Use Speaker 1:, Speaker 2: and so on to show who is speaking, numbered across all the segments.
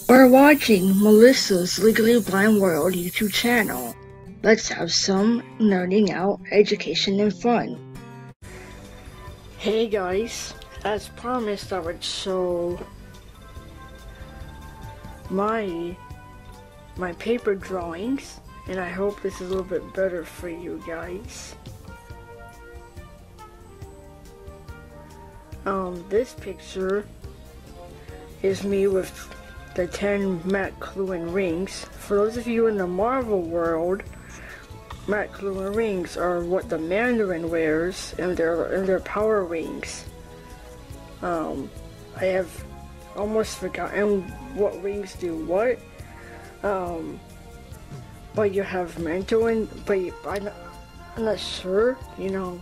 Speaker 1: We're watching Melissa's Legally Blind World YouTube channel. Let's have some nerding out, education, and fun. Hey guys, as promised I would show my paper drawings, and I hope this is a little bit better for you guys. This picture is me with the 10 Matt Cluin rings. For those of you in the Marvel world, Matt Cluin rings are what the Mandarin wears in their power rings. I have almost forgotten what rings do what. But you have mental but I'm not sure. You know,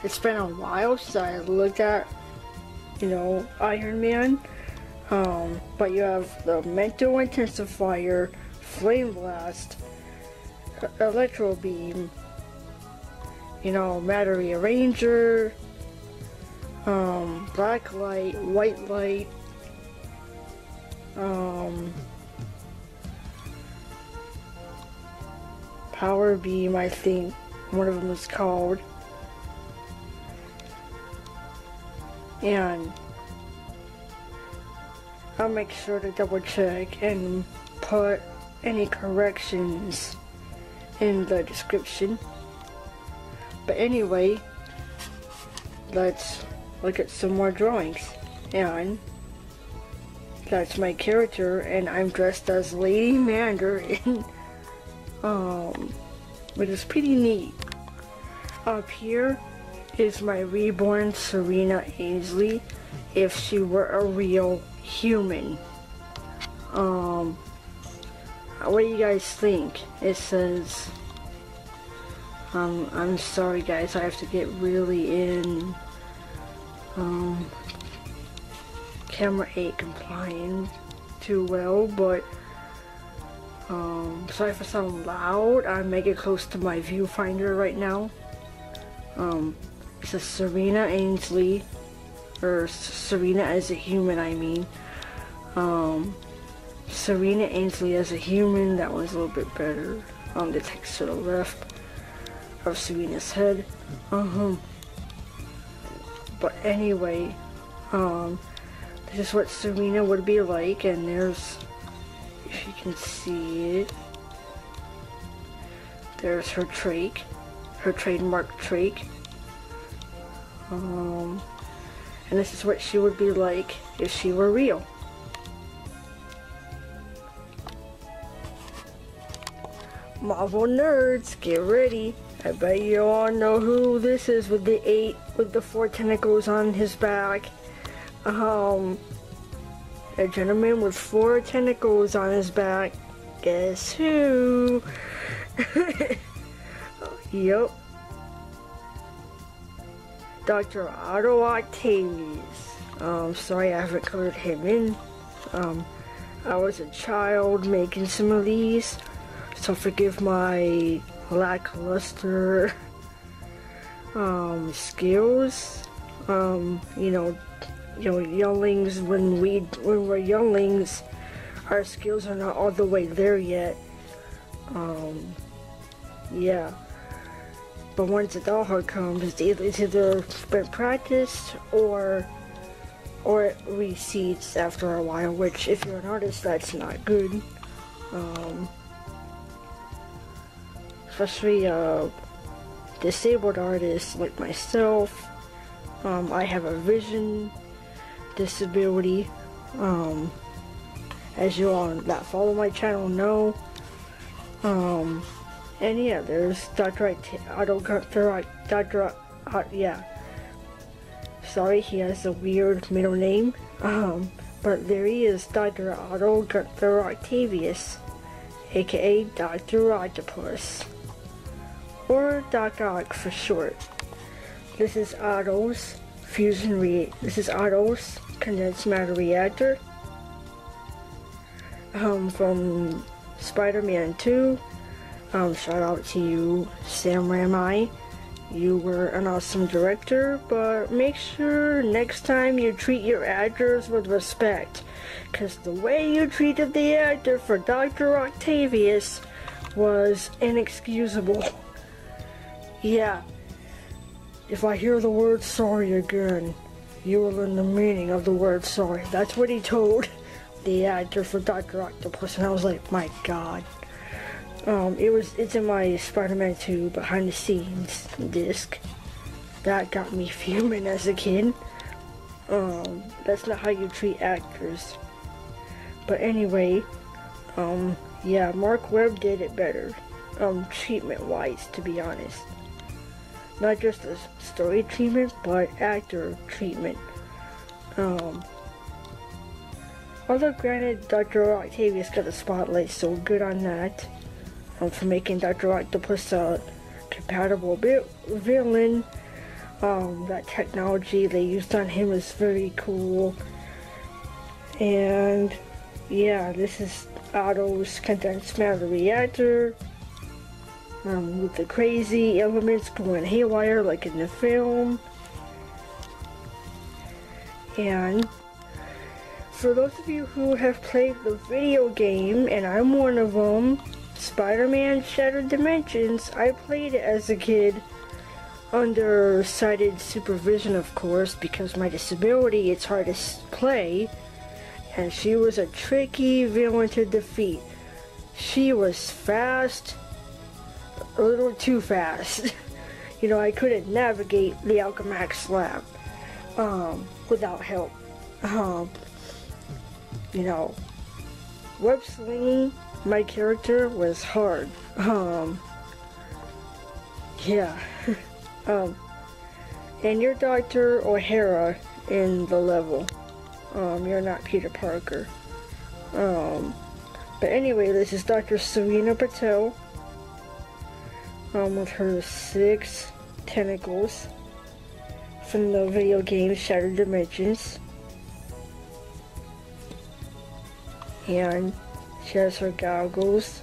Speaker 1: it's been a while since I looked at, Iron Man. But you have the mental intensifier, flame blast, electro beam, matter rearranger, black light, white light, power beam, I think one of them is called, and I'll make sure to double check and put any corrections in the description. But anyway, let's look at some more drawings. And that's my character, and I'm dressed as Lady Mandarin, which is pretty neat. Up here is my reborn Serena Ainsley, if she were a real human. What do you guys think? It says, I'm sorry guys, I have to get really in camera 8 compliant too well, but sorry if I sound loud. I'm making it close to my viewfinder right now. It says Serena Ainsley, or Serena as a human, I mean. Serena Ainsley as a human, that one's a little bit better. The text to the left of Serena's head. But anyway, this is what Serena would be like, and there's, if you can see it, there's her trach, her trademark trach. And this is what she would be like if she were real. Marvel nerds, get ready. I bet you all know who this is with the 4 tentacles on his back. A gentleman with 4 tentacles on his back. Guess who? Yup. Dr. Otto Octavius. Sorry I haven't colored him in. I was a child making some of these, so forgive my lackluster skills. Younglings, when we're younglings, our skills are not all the way there yet. Yeah. But once adulthood comes, it's either been practiced or it recedes after a while, which if you're an artist, that's not good. Especially disabled artists like myself. I have a vision disability, as you all that follow my channel know. And yeah, there's Dr. Yeah. Sorry, he has a weird middle name. But there he is, Dr. Otto Gunther Octavius, aka Dr. Octopus, or Doc Ock for short. This is Otto's condensed matter reactor. From Spider-Man 2. Shout out to you, Sam Raimi. you were an awesome director, but make sure next time you treat your actors with respect, because the way you treated the actor for Dr. Octavius was inexcusable. Yeah, if I hear the word sorry again, you will learn the meaning of the word sorry. That's what he told the actor for Dr. Octopus, and I was like, my god. It's in my Spider-Man 2 behind the scenes disc. That got me fuming as a kid. That's not how you treat actors. But anyway, yeah, Mark Webb did it better, treatment-wise, to be honest. Not just the story treatment, but actor treatment. Although granted, Dr. Octavius got the spotlight, so good on that. For making Dr. Octopus a compatible villain. That technology they used on him is very cool. And yeah, this is Otto's condensed matter reactor. With the crazy elements going haywire like in the film. And for those of you who have played the video game, and I'm one of them, Spider-Man Shattered Dimensions, I played it as a kid under sighted supervision, of course, because my disability, it's hard to play, and she was a tricky villain to defeat. She was fast, a little too fast. You know, I couldn't navigate the Alchemax lab without help. You know, web slinging my character was hard. Yeah. And you're Dr. O'Hara in the level. You're not Peter Parker. But anyway, this is Dr. Serena Patel. With her 6 tentacles from the video game Shattered Dimensions. And she has her goggles.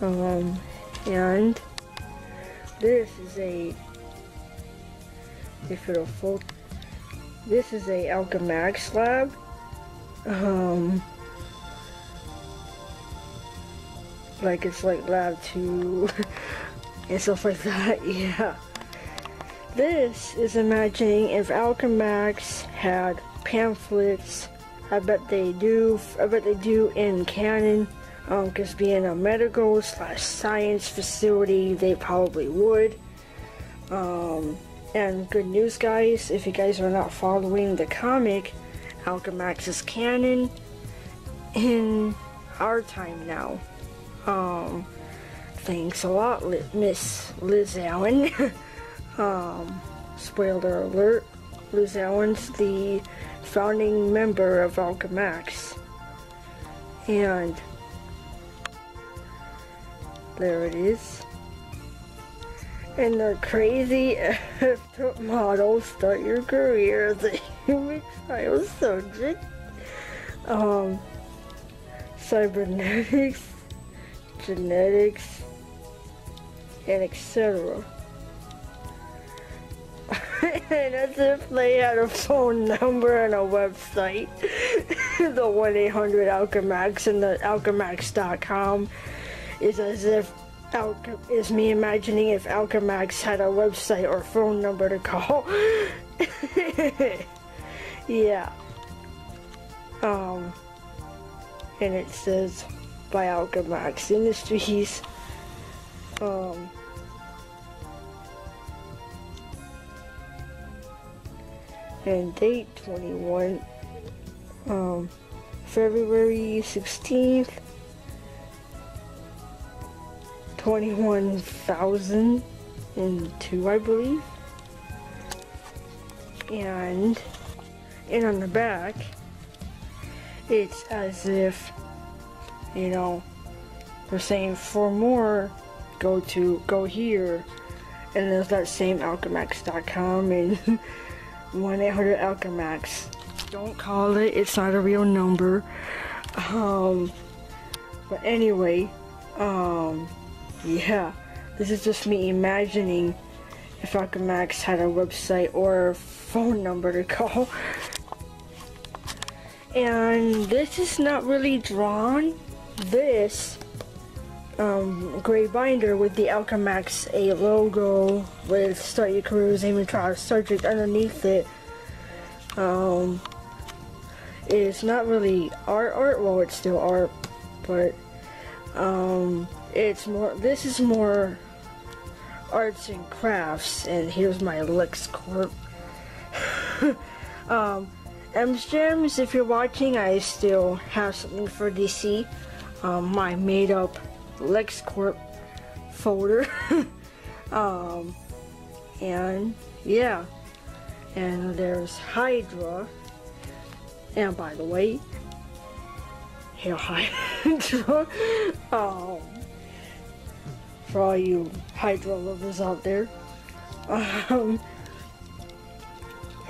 Speaker 1: And this is a, if it'll fold, this is a Alchemax lab. Like it's like lab 2 and stuff like that, yeah. This is imagining if Alchemax had pamphlets. I bet they do in canon, because being a medical / science facility, they probably would. And good news, guys, if you guys are not following the comic, Alchemax is canon in our time now. Thanks a lot, Miss Liz Allen. Spoiler alert, Liz Allen's the founding member of Alchemax. And there it is. And the crazy top model, start your career as a human trial subject. Cybernetics, genetics, and etc. And as if they had a phone number and a website. The 1-800-ALCHEMAX and the alchemax.com is as if is me imagining if Alchemax had a website or phone number to call. Yeah. And it says by Alchemax Industries. And date 21 February 16th, 21,002, I believe. And on the back, it's as if, you know, they're saying for more, go here, and there's that same alchemax.com and 1-800-ALCHEMAX. Don't call it, it's not a real number. But anyway, yeah, this is just me imagining if Alchemax had a website or a phone number to call. And this is not really drawn. This gray binder with the Alchemax A logo with Start Your Careers Aiming Trial Subject underneath it is not really art. Well, it's still art, but it's more. This is more arts and crafts. And here's my LexCorp. M's Gems, if you're watching, I still have something for DC. My made up LexCorp folder. And yeah, and there's Hydra. And by the way, here Hydra. For all you Hydra lovers out there.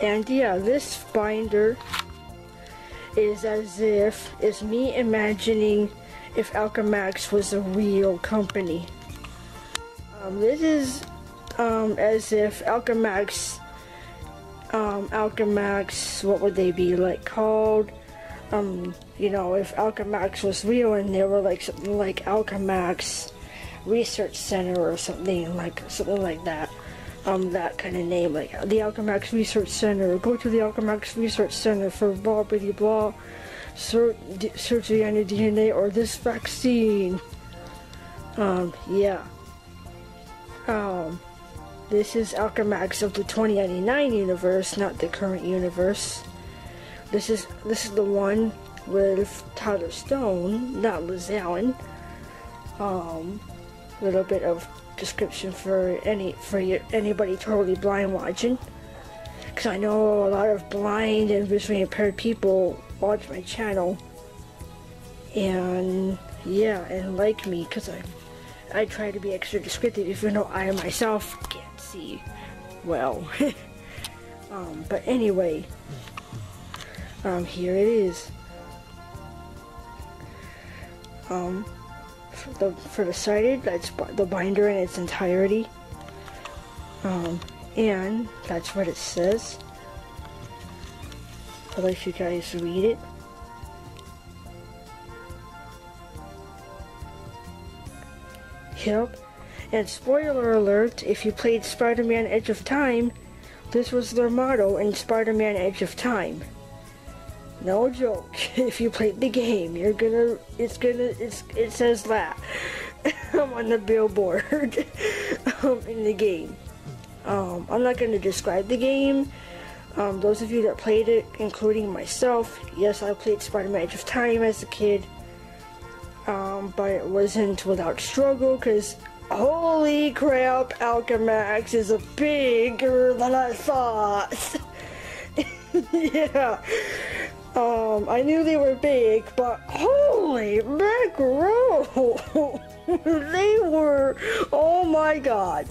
Speaker 1: And yeah, this binder is as if it's me imagining if Alchemax was a real company. This is as if Alchemax, what would they be like called? You know, if Alchemax was real and they were like something like Alchemax Research Center or something like that. That kind of name, like the Alchemax Research Center. Go to the Alchemax Research Center for blah blah blah. Search the DNA or this vaccine. Yeah. This is Alchemax of the 2099 universe, not the current universe. This is the one with Tyler Stone, not Liz Allen. Little bit of description for anybody totally blind watching, because I know a lot of blind and visually impaired people watch my channel, and yeah, and like me, because I try to be extra descriptive even though I myself can't see well. But anyway, here it is. For the sighted, that's the binder in its entirety, and that's what it says. I'll let you guys read it. Yep, and spoiler alert, if you played Spider-Man Edge of Time, this was their motto in Spider-Man Edge of Time. No joke. If you played the game, it says that on the billboard in the game. I'm not gonna describe the game. Those of you that played it, including myself, yes, I played Spider-Man Edge of Time as a kid. But it wasn't without struggle, because holy crap, Alchemax is bigger than I thought. Yeah. I knew they were big, but holy mackerel! They were, oh my god.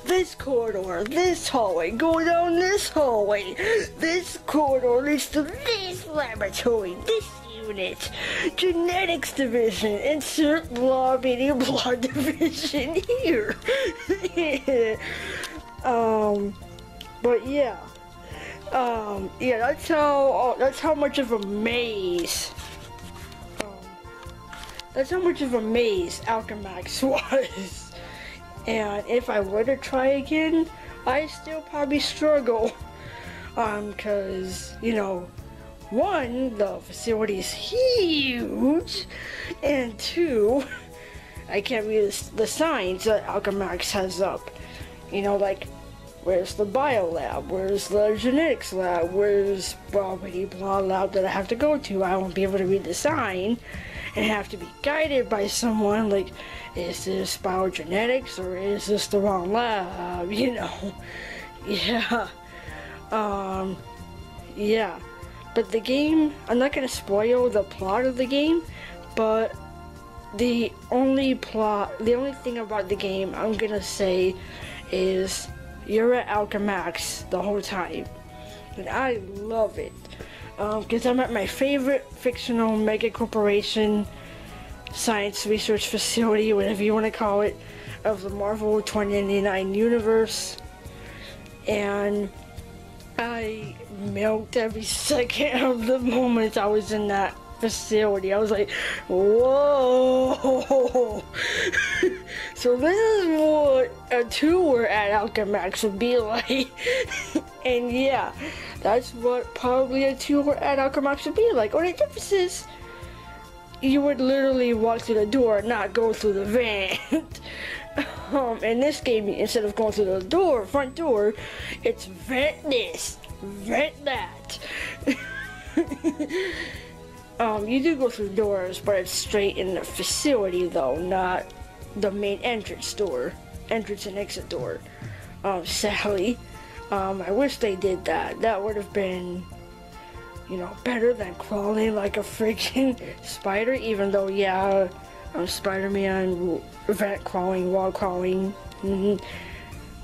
Speaker 1: This corridor, this hallway, go down this hallway. This corridor leads to this laboratory, this unit, genetics division, insert blah bitty blah division here. But yeah. Yeah, that's how much of a maze. That's how much of a maze Alchemax was. And if I were to try again, I still probably struggle. Cause, you know, one, the facility is huge, and two, I can't read the signs that Alchemax has up. You know, like, where's the bio lab? Where's the genetics lab? Where's blah blah blah lab that I have to go to? I won't be able to read the sign and have to be guided by someone like, is this biogenetics or is this the wrong lab? You know, yeah, yeah. But the game, I'm not gonna spoil the plot of the game, but the only thing about the game I'm gonna say is you're at Alchemax the whole time, and I love it, because I'm at my favorite fictional mega corporation, science research facility, whatever you want to call it, of the Marvel 2099 universe, and I milked every second of the moment I was in that facility. I was like, whoa. So this is what a tour at Alchemax would be like. And yeah, that's what probably a tour at Alchemax would be like. Only difference is you would literally walk through the door, not go through the vent. In this game, instead of going through the front door, it's vent this, vent that. You do go through doors, but it's straight in the facility though, not the main entrance and exit door. Sadly, I wish they did that. That would have been, better than crawling like a freaking spider, even though, yeah, Spider-Man, vent crawling, wall crawling,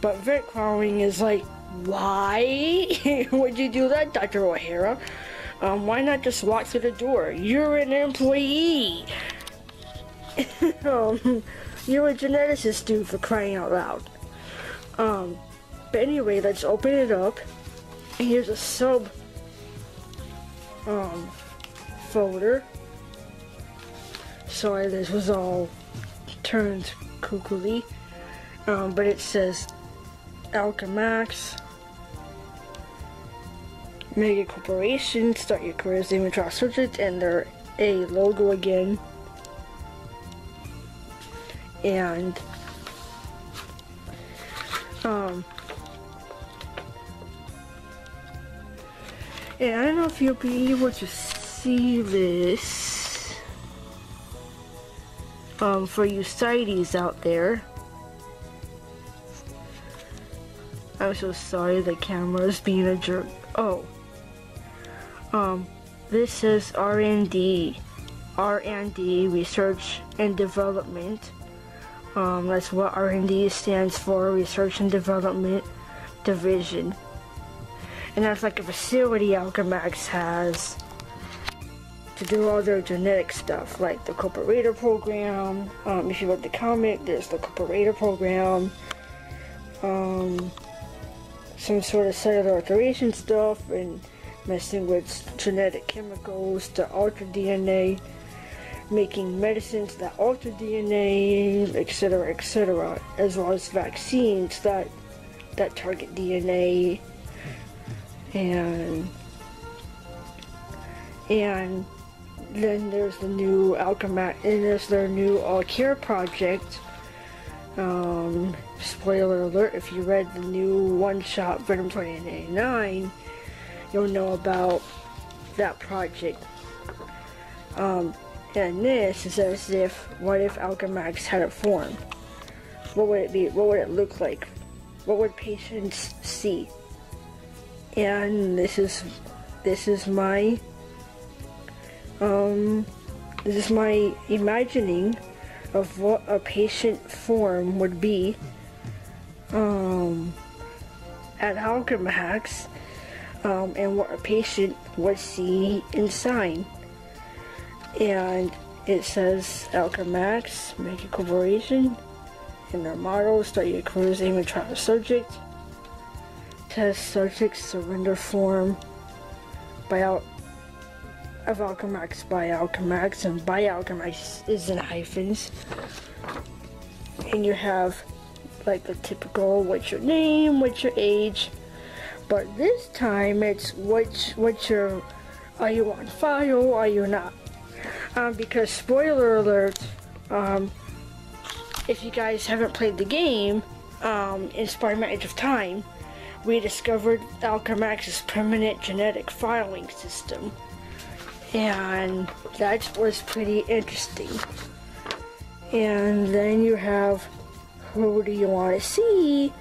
Speaker 1: but vent crawling is like, why would you do that, Dr. O'Hara? Why not just walk through the door? You're an employee. You're a geneticist, dude, for crying out loud. But anyway, let's open it up. And here's a sub folder. Sorry, this was all turned cuckooly. But it says Alchemax, Mega Corporation, start your career as a trial subject, and their A logo again. And I don't know if you'll be able to see this for you sighties out there. I'm so sorry, the camera's being a jerk. This says R&D, Research and Development. That's what R&D stands for, Research and Development Division. And that's like a facility Alchemax has to do all their genetic stuff, like the Corporator program. If you read the comic, there's the Corporator program. Some sort of cellular alteration stuff, and messing with genetic chemicals to alter DNA, making medicines that alter DNA, etc., as well as vaccines that target DNA, and then there's the new Alchemax, and there's their new All-Care project. Spoiler alert, if you read the new one-shot Venom 2099, you'll know about that project. And this is as if, what if Alchemax had a form? What would it be? What would it look like? What would patients see? And this is my imagining of what a patient form would be at Alchemax, and what a patient would see inside. And it says Alchemax, Mega Corporation, and their motto, start your career as aim and trial subject. Test subject surrender form of Alchemax by Alchemax, and by Alchemax is in hyphens. And you have like the typical, what's your name, what's your age, but this time it's are you on file, are you not? Because spoiler alert, if you guys haven't played the game, in Spider-Man Age of Time, we discovered Alchemax's permanent genetic filing system. And that was pretty interesting. And then you have, who do you want to see,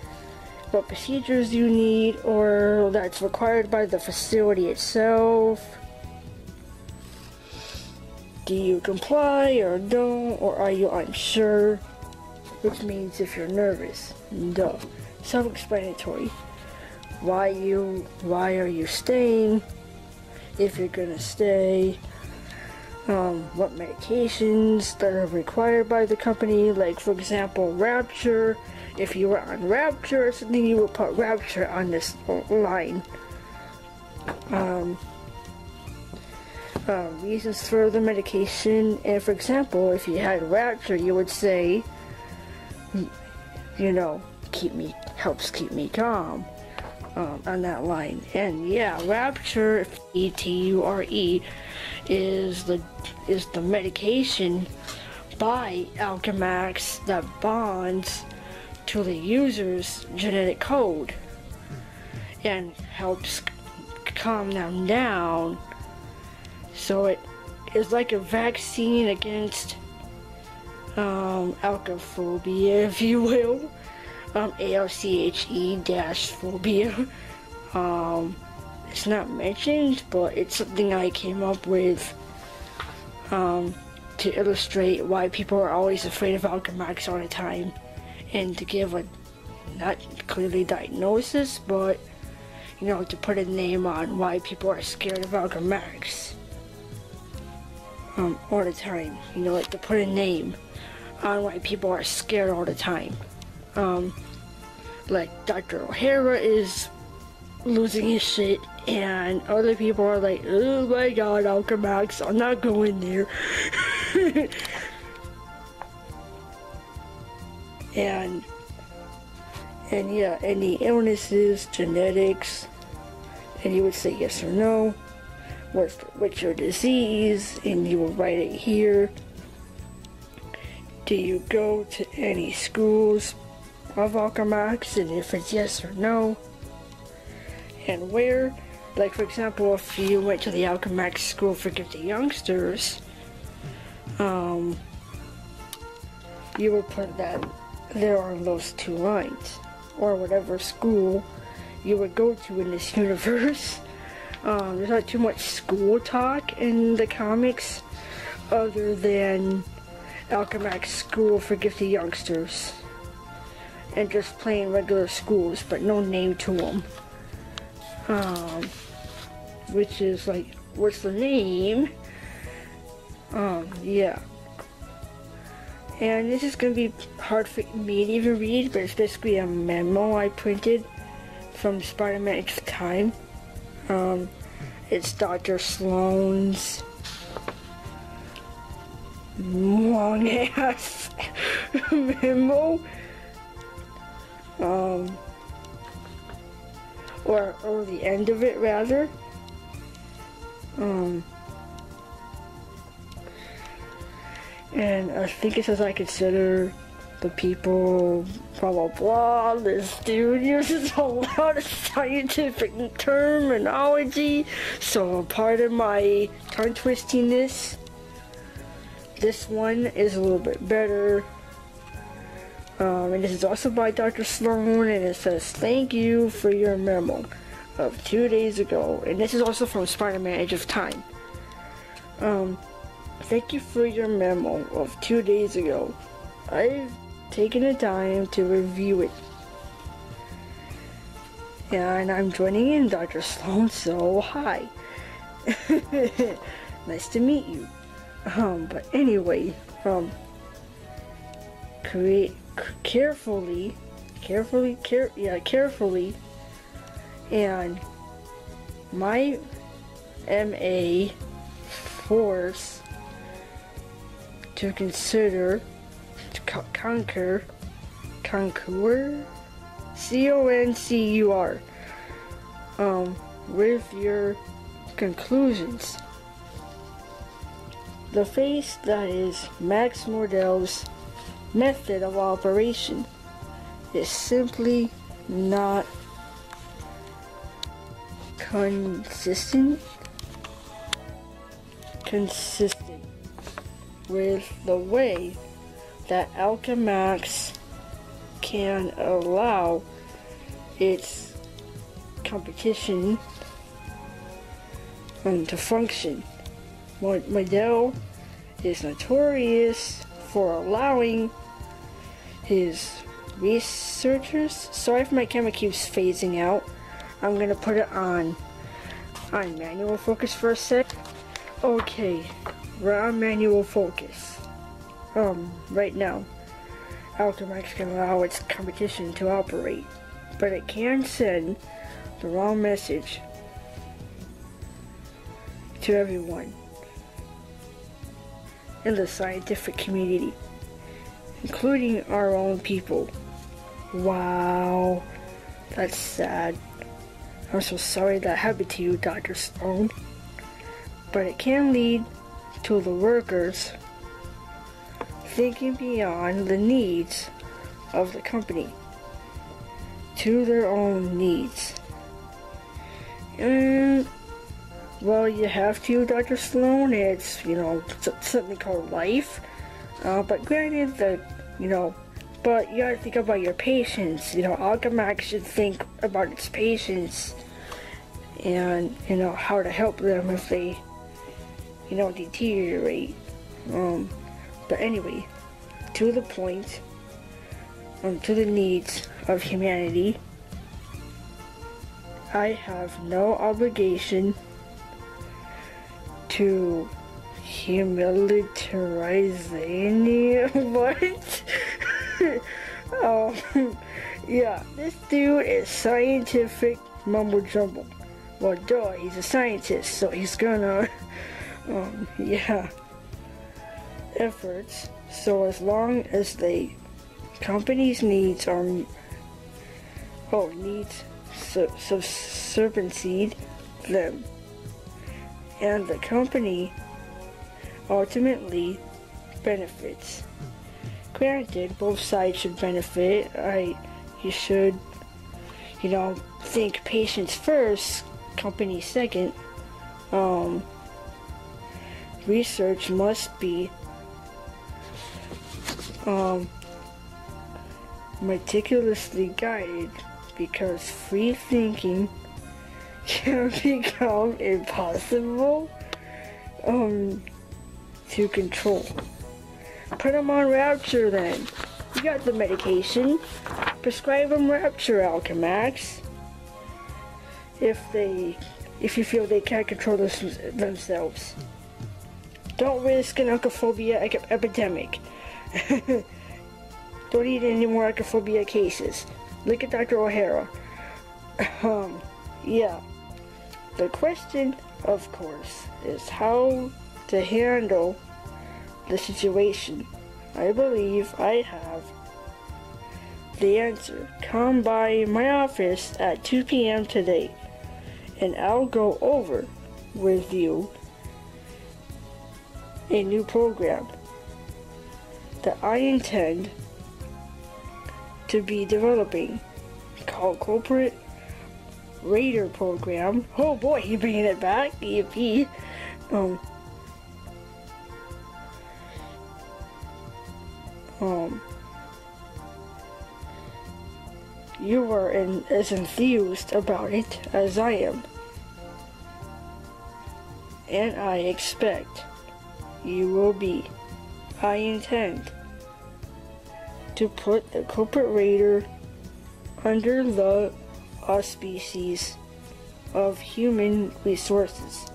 Speaker 1: what procedures you need, or that's required by the facility itself. Do you comply or don't, or are you unsure? Which means if you're nervous. Duh. Self-explanatory. Why are you staying? If you're gonna stay. what medications that are required by the company, like for example Rapture. If you were on Rapture or something, you would put Rapture on this line. Reasons for the medication, and for example, if you had Rapture, you would say, you know, helps keep me calm, on that line. And yeah, Rapture, ETURE, is the medication by Alchemax that bonds to the user's genetic code and helps calm them down. So it is like a vaccine against alcophobia, if you will. ALCHE-phobia. It's not mentioned, but it's something I came up with to illustrate why people are always afraid of Alchemax all the time, and to give a not clearly diagnosis, but you know, to put a name on why people are scared of Alchemax all the time. You know, like to put a name on why people are scared all the time. Like Dr. O'Hara is losing his shit, and other people are like, oh my god, Alchemax, I'm not going there. and yeah, any illnesses, genetics, and you would say yes or no. What's your disease? And you will write it here. Do you go to any schools of Alchemax? And if it's yes or no. And where? Like for example, if you went to the Alchemax School for Gifted Youngsters, you would put that there on those two lines. Or whatever school you would go to in this universe. There's not too much school talk in the comics other than Alchemax School for Gifted Youngsters, and just plain regular schools, but no name to them. Which is like, what's the name? Yeah. And this is gonna be hard for me to even read, but it's basically a memo I printed from Spider-Man Edge of Time. It's Dr. Sloan's long ass memo. Or the end of it rather. And I think it says I consider the people blah blah blah. This dude uses a lot of scientific terminology, so part of my tongue twistiness, this one is a little bit better. And this is also by Dr. Sloan, and it says, thank you for your memo of 2 days ago. And this is also from Spider-Man Edge of Time. Thank you for your memo of 2 days ago. I've taken the time to review it. And I'm joining in, Dr. Sloan, so hi. Nice to meet you. But anyway, carefully, and my MA force to consider, to conquer, CONCUR, with your conclusions. The face that is Max Mordell's method of operation is simply not consistent with the way that Alchemax can allow its competition to function. Mordell is notorious for allowing his researchers. Sorry if my camera keeps phasing out. I'm gonna put it on manual focus for a sec. Okay, we're on manual focus. Right now, Alchemax can allow its competition to operate, but it can send the wrong message to everyone in the scientific community, including our own people. Wow, that's sad. I'm so sorry that happened to you, Dr. Stone. But it can lead to the workers thinking beyond the needs of the company to their own needs. And, well, you have to, Dr. Sloan. It's, something called life. But granted that, but you gotta think about your patients. Alchemax should think about its patients and, how to help them if they, deteriorate. But anyway, to the point, to the needs of humanity, I have no obligation to humilitarize any. What? Yeah, this dude is scientific mumbo jumbo. Well, duh, he's a scientist, so he's gonna, yeah, efforts. So as long as the company's needs are, subservient them, and the company ultimately benefits. Granted, both sides should benefit. You should, think patients first, company second. Research must be meticulously guided, because free thinking can become impossible to control. Put them on Rapture then. You got the medication. Prescribe them Rapture, Alchemax. If you feel they can't control themselves. Don't risk an oncophobia epidemic. Don't eat any more oncophobia cases. Look at Dr. O'Hara. Yeah. The question, of course, is how to handle the situation. I believe I have the answer. Come by my office at 2 p.m. today, and I'll go over with you a new program that I intend to be developing called Corporate Raider Program. Oh boy, you're bringing it back, EFP. You are as enthused about it as I am, and I expect you will be. I intend to put the Corporate Raider under the auspices of human resources.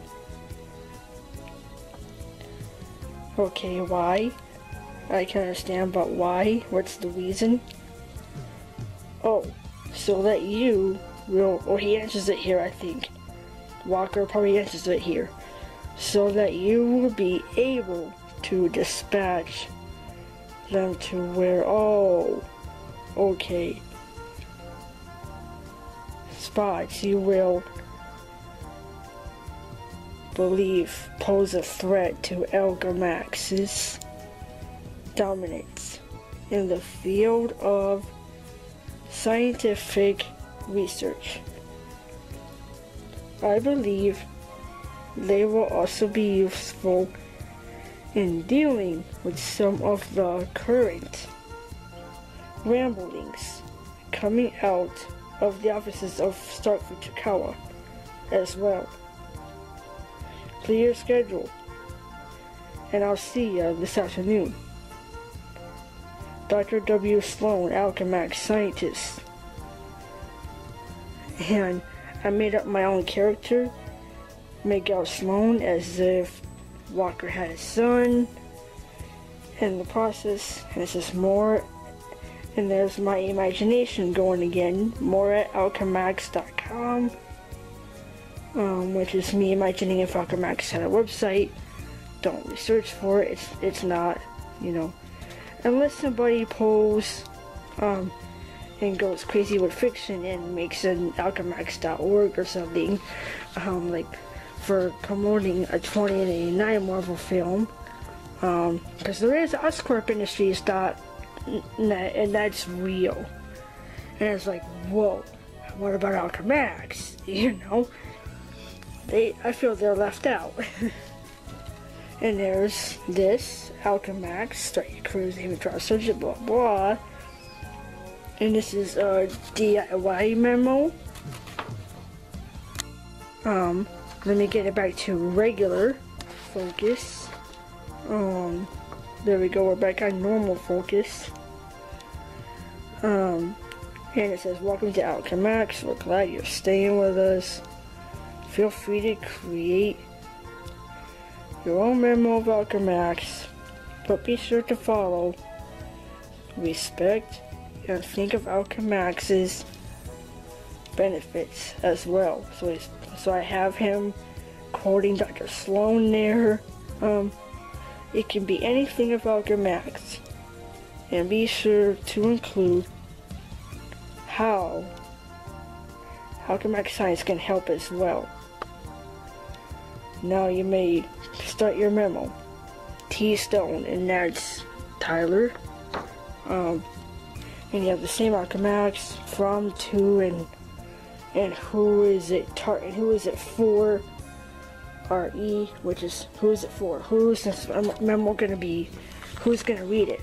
Speaker 1: Okay, why? I can understand, but why? What's the reason? Oh, so that you will, or he answers it here, I think. Walker probably answers it here. So that you will be able to dispatch them to where, okay, spots you will believe pose a threat to Alchemax's dominance in the field of scientific research. I believe they will also be useful in dealing with some of the current ramblings coming out of the offices of Starkford Chikawa as well. Clear your schedule, and I'll see you this afternoon. Dr. W. Sloan, Alchemax scientist. And I made up my own character, make out Sloan as if Walker had a son in the process, and it's just more. And there's my imagination going again, more at alchemax.com, which is me imagining if Alchemax had a website. Don't research for it. It's not, you know, unless somebody pulls and goes crazy with fiction and makes an alchemax.org or something, like for promoting a 2089 Marvel film, because there is Oscorp Industries and that's real, and it's like, whoa, what about Alchemax? You know, I feel they're left out. And there's this Alchemax, start your cruise, even try to search it, blah blah. And this is a DIY memo. Let me get it back to regular focus. There we go, we're back on normal focus. And it says, welcome to Alchemax, we're glad you're staying with us. Feel free to create your own memo of Alchemax, but be sure to follow, respect, and think of Alchemax's benefits as well. So I have him quoting Dr. Sloan there. It can be anything of Alchemax, and be sure to include how Alchemax science can help as well. Now you may start your memo. T Stone, and that's Tyler. And you have the same Alchemax, from, to, and who is it and who is it for? RE, which is who is it for? Who's this memo gonna be? Who's gonna read it?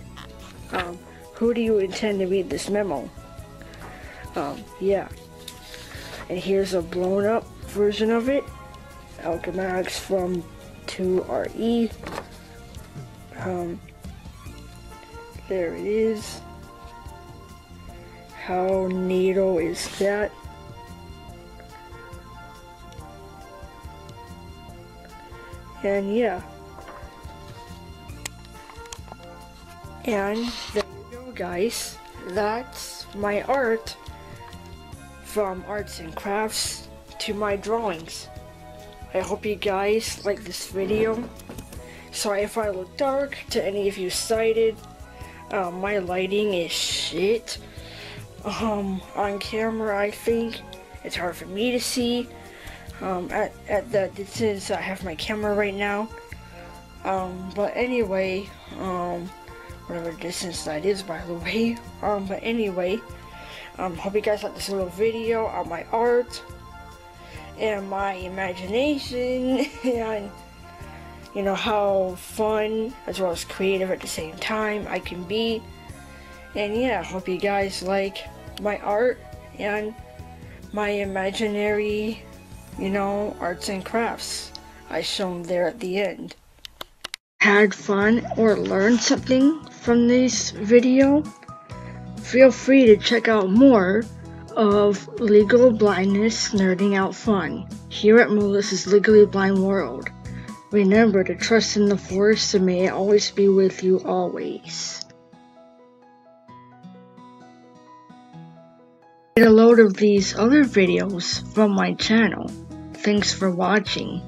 Speaker 1: Who do you intend to read this memo? Yeah. And here's a blown up version of it. Alchemax from to RE. There it is. How neato is that? And yeah. And there you go, guys. That's my art, from arts and crafts to my drawings. I hope you guys like this video. Sorry if I look dark to any of you sighted. My lighting is shit. On camera, I think it's hard for me to see. At the distance I have my camera right now. But anyway, whatever distance that is, by the way. But anyway, hope you guys like this little video on my art and my imagination, and you know how fun as well as creative at the same time I can be. And yeah, hope you guys like my art and my imaginary, you know, arts and crafts I shown there at the end. Had fun or learned something from this video? Feel free to check out more of Legal Blindness Nerding Out Fun here at Melissa's Legally Blind World. Remember to trust in the Force, and may it always be with you always. Get a load of these other videos from my channel. Thanks for watching.